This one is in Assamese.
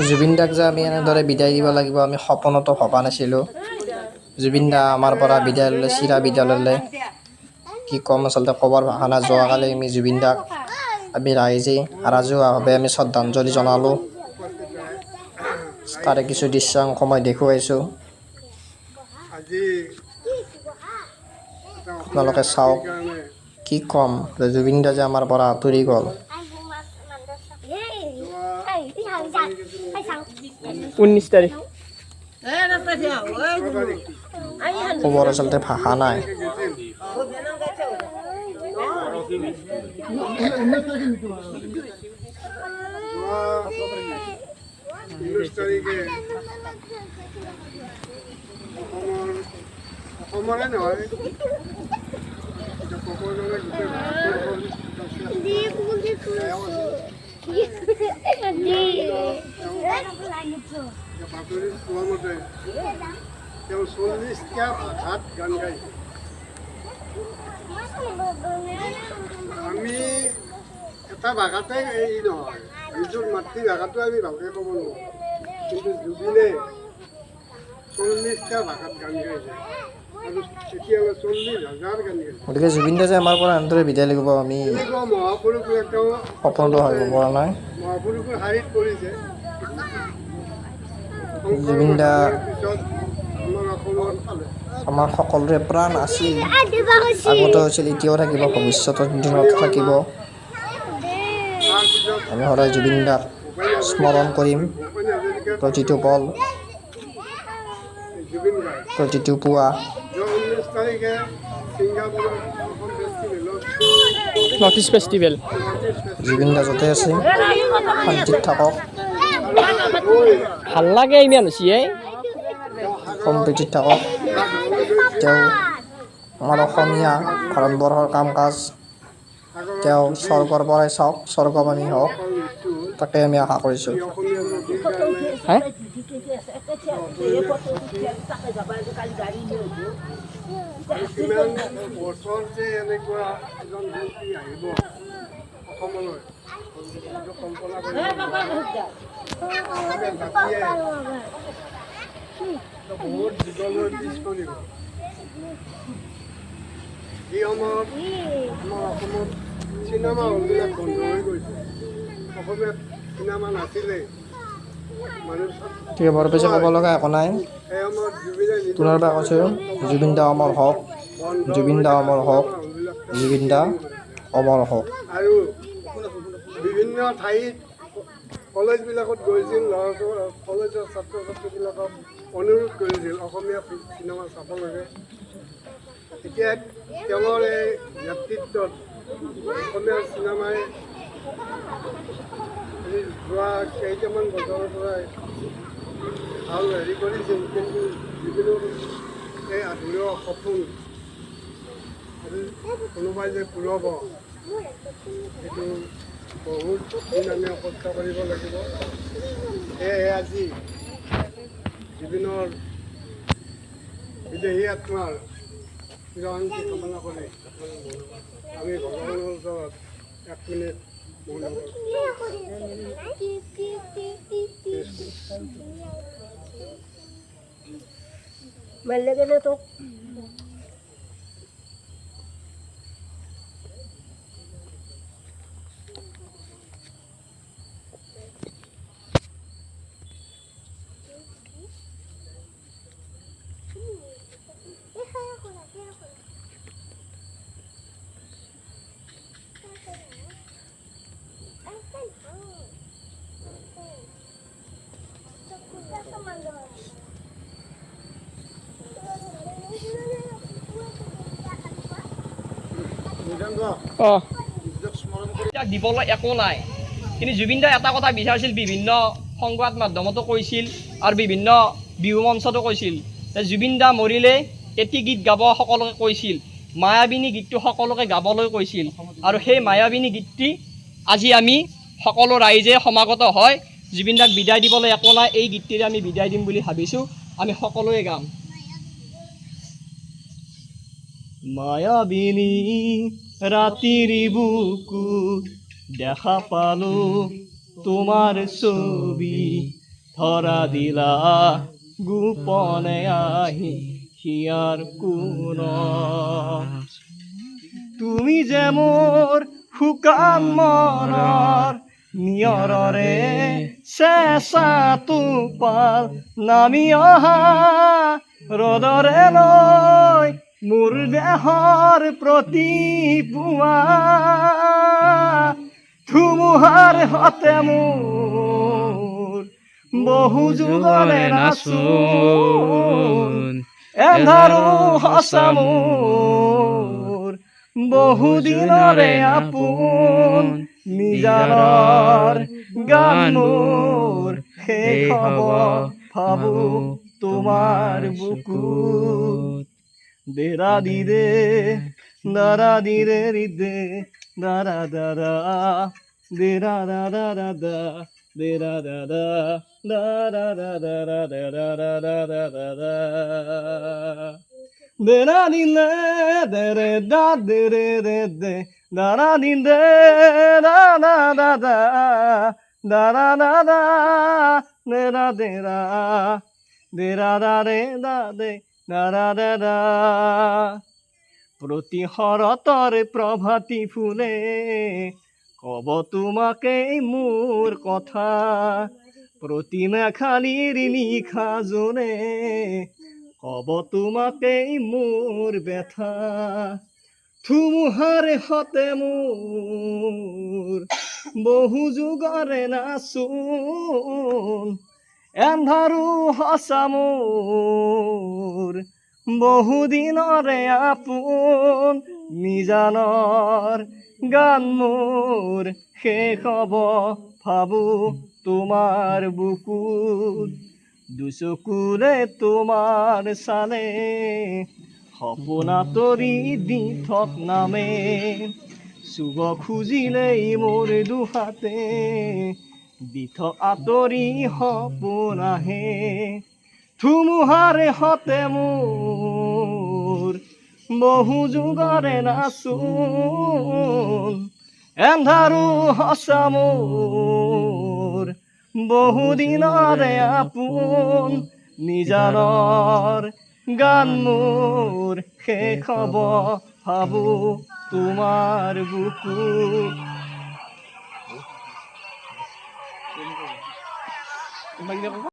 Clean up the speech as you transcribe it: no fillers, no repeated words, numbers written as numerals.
জুবিন দাক যে আমি এনেদৰে বিদায় দিব লাগিব আমি সপোনতো ভবা নাছিলোঁ। জুবিন দা আমাৰ পৰা বিদায় ল'লে, চিৰা বিদায় ল'লে। কি ক'ম আচলতে ক'বৰ ভাষা নাই। যোৱাকালি আমি জুবিন দাক আমি ৰাজহুৱাভাৱে আমি শ্ৰদ্ধাঞ্জলি জনালোঁ। তাৰে কিছু দৃশ্যাংশ মই দেখুৱাইছোঁ, আপোনালোকে চাওক। কি ক'ম, জুবিন দা যে আমাৰ পৰা আঁতৰি গ'ল। 19 তাৰিখ ক'বৰ আচলতে ভাষা নাই। অসমৰে নহয় বাতৰিত পোৱা মতে তেওঁ 40টা ভাষাত গান গাইছে। আমি এটা ভাষাতে এই নহয়, নিজৰ মাতৃভাষাটো আমি ভালকৈ ক'ব নোৱাৰোঁ, কিন্তু জুবিনে 40টা ভাষাত গান গাইছে আৰু কেতিয়াবা 40,000 গান গাইছে। গতিকে জুবিন দা যে আমাৰ পৰা এনেদৰে বিদায় লাগিব আমি এনেকুৱা মহাপুৰুষ তেওঁ সপোনতো ভাবিব পৰা নাই। মহাপুৰুষৰ শাৰীত পৰিছে। জুবিন দা পিছত আমাৰ সকলোৰে প্ৰাণ আছিল, আগতে হৈছিল, এতিয়াও থাকিব, ভৱিষ্যতৰ দিনত থাকিব। আমি সদায় জুবিন দাক স্মৰণ কৰিম প্ৰতিটো পল, প্ৰতিটো পুৱা। 19 তাৰিখে ছিংগাপুৰত নৰ্থ ইষ্ট ফেষ্টিভেল। জুবিন দা য'তে আছে শান্তিত থাকক, ভাল লাগে ইমান হৈছে সম্প্ৰীতিত থাকক। তেওঁ আমাৰ অসমীয়া ভাৰতবৰ্ষৰ কাম কাজ তেওঁ স্বৰ্গৰ পৰাই চাওক, স্বৰ্গবাণী হওক, তাকে আমি আশা কৰিছোঁ। কিমান বছৰ যে এনেকুৱা এজন শিল্পী আহিব অসমলৈ, কল্পনা কৰিব বহুত যুগলৈ পিছ কৰিব। এই সময়ত আমাৰ অসমত চিনেমা হলবিলাক বন্ধ হৈ গৈছে। অসমীয়াত চিনেমা নাছিলেই। ঠিক বৰ বেছি ক'ব লগা একো নাই। সেই সময়ত জুবিনে পুনৰবাৰ কৈছোঁ, জুবিন দা অমৰ হওক, জুবিন দা অমৰ হওক, জুবিন দা অমৰ হওক। আৰু বিভিন্ন ঠাইত কলেজবিলাকত গৈছিল, কলেজৰ ছাত্ৰ ছাত্ৰীবিলাকক অনুৰোধ কৰিছিল অসমীয়া চিনেমা চাব লাগে। এতিয়া তেওঁৰ এই নেতৃত্বত অসমীয়া চিনেমাই যোৱা কেইটামান বছৰৰ পৰাই ভাল হেৰি কৰিছিল, কিন্তু যিকোনো এই আধৰুৱা সপোন কোনোবাই যে পূৰাব, সেইটো বহুত দিন আমি অপেক্ষা কৰিব লাগিব। সেয়েহে আজি জুবিনৰ বিদেহী আত্মাৰ চিৰশান্তি কামনা কৰি আমি ভগৱানৰ ওচৰত 1 মিনিট ভাল লাগে না তোক? দিবলৈ একো নাই, কিন্তু জুবিন দাই এটা কথা বিচাৰিছিল, বিভিন্ন সংবাদ মাধ্যমতো কৈছিল আৰু বিভিন্ন বিহু মঞ্চতো কৈছিল যে জুবিন দা মৰিলে এটি গীত গাব সকলোকে কৈছিল, মায়াবিনী গীতটো সকলোকে গাবলৈ কৈছিল। আৰু সেই মায়াবিনী গীতটি আজি আমি সকলো ৰাইজে সমাগত হয় জুবিন দাক বিদায় দিবলৈ একো নাই, এই গীতটিৰে আমি বিদায় দিম বুলি ভাবিছোঁ। আমি সকলোৱে গাম। মায়াবিনী ৰাতিৰ বুকুত দেখা পালো তোমাৰ ছবি, ধৰা দিলা গোপনে আহি হিয়াৰ কোণত। তুমি যে মোৰ শুকান মনৰ নিয়ৰৰে চেঁচা টোপাল নামি অহা ৰ'দৰে লৈ মোৰ দেহৰ প্ৰতি পুৱা ধুমুহাৰ সতে মোৰ বহু যুগৰে নাচোন এন্ধাৰো সঁচা মোৰ বহুদিনৰে আপোন নিজানৰ গান মোৰ শেষ হ'ব ভাবো তোমাৰ বুকুত। দেৰা দিৰে দাৰা দিৰে ৰিদে দাৰা দাৰা দেৰা দাৰা দাদা দেৰা দাদা দাৰা দাদা দাৰা দাদা দাদা দেরা দিলে দেরে দা দেরে রে দে দারা দিলে দা দা দা দা দারা দাদা দেরা দেরা দেরা দা রে দা দে দারা দাদা। প্রতি শৰতৰ প্ৰভাতী ফুলে কব তোমাকে মোৰ কথা প্ৰতি মেঘালীৰ নিশা জোনে কব তোমাকে মোৰ ব্যথা ধুমুহাৰ সতে মোৰ বহু যুগৰে নাচোন এন্ধাৰো সঁচা মোৰ বহুদিনৰে আপোন নিজানৰ গান মোৰ শেষ হ'ব ভাবো তোমাৰ বুকুত। দুচকুৰে তোমাৰ চালে সপোন আঁতৰি দি থক নামে চুব খুজিলেই মোৰ দুহাতে দি থক আঁতৰি সপোন আহে ধুমুহাৰ সতে মোৰ বহু যুগৰে নাচোন এন্ধাৰো সঁচা মোৰ বহুদিনৰে আপোন নিজানৰ গান মোৰ শেষ হ'ব ভাবো তোমাৰ বুকুত।